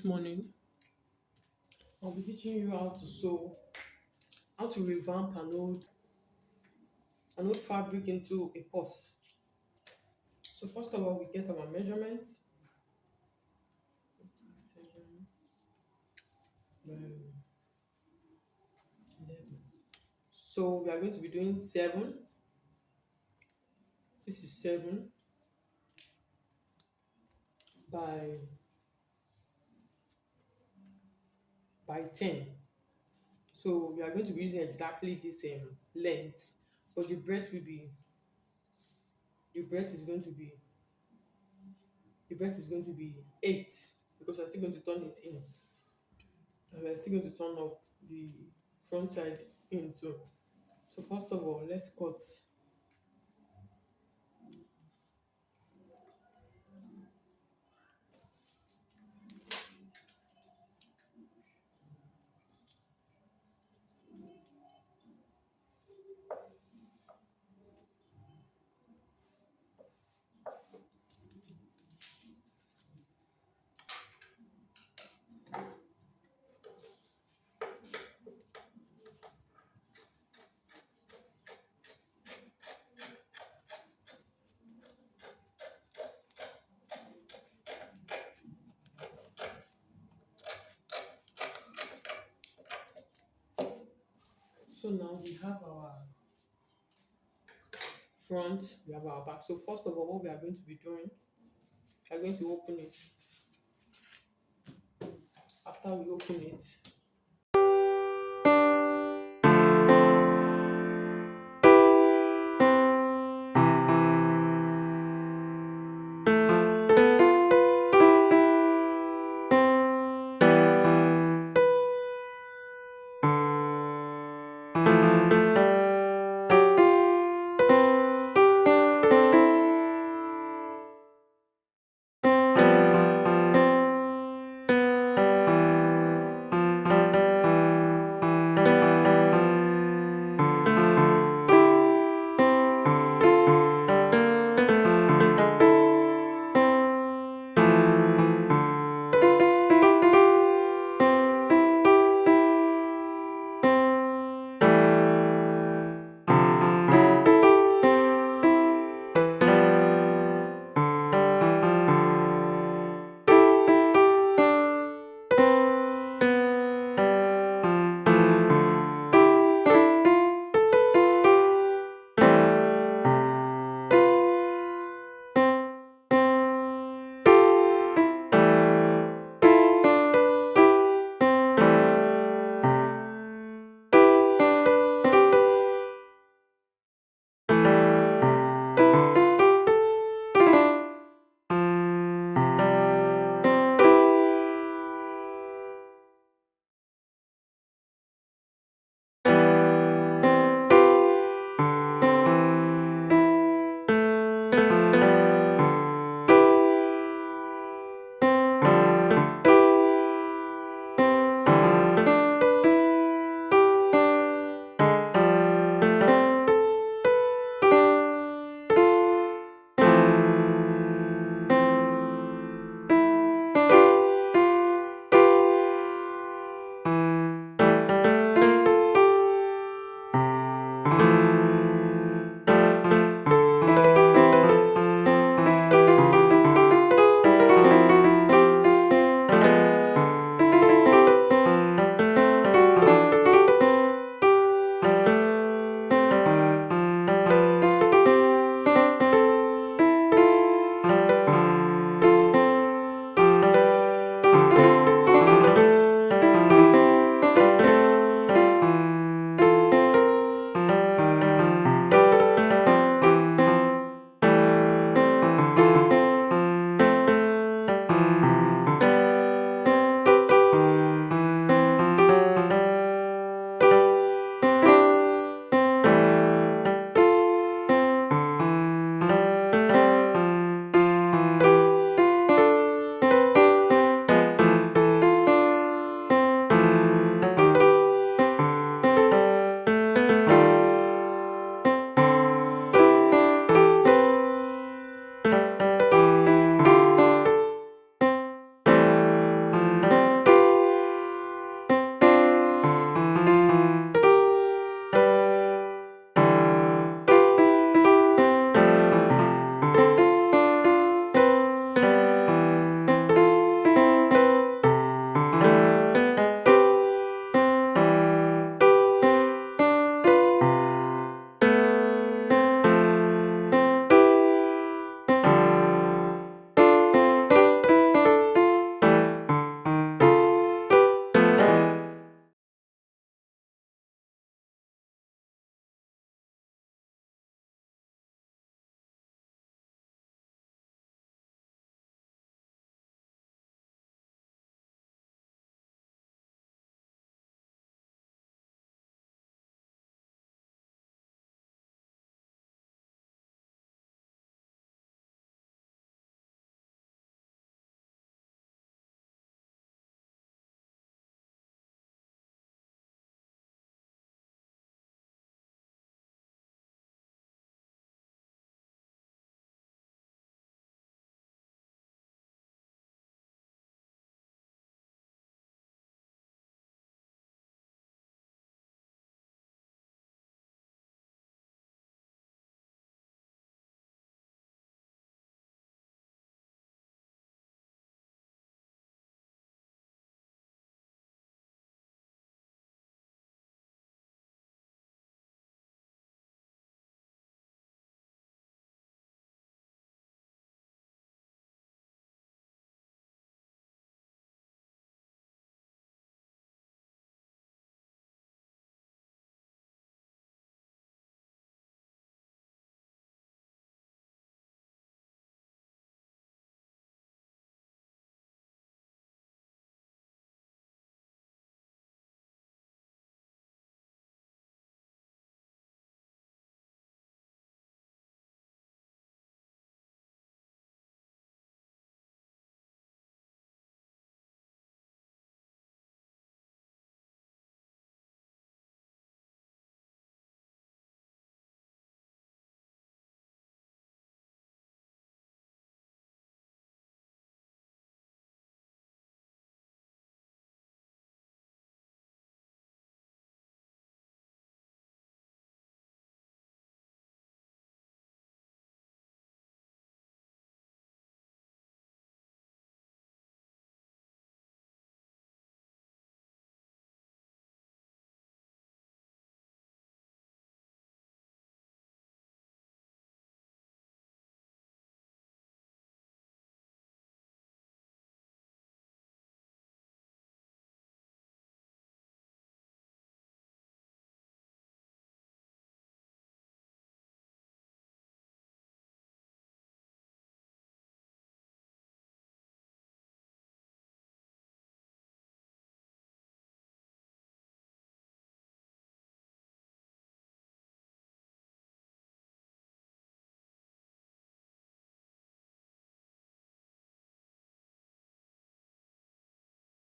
morning I'll be teaching you how to sew, how to revamp an old fabric into a purse. So first of all, we get our measurements. 7 by 11. So we are going to be doing 7. This is 7 by 10. So we are going to be using exactly this length, but the breadth is going to be 8 because we're still going to turn it in, and we're still going to turn up the front side in too. So first of all, let's cut. So now we have our front, we have our back. So first of all, what we are going to be doing, we are going to open it. After we open it,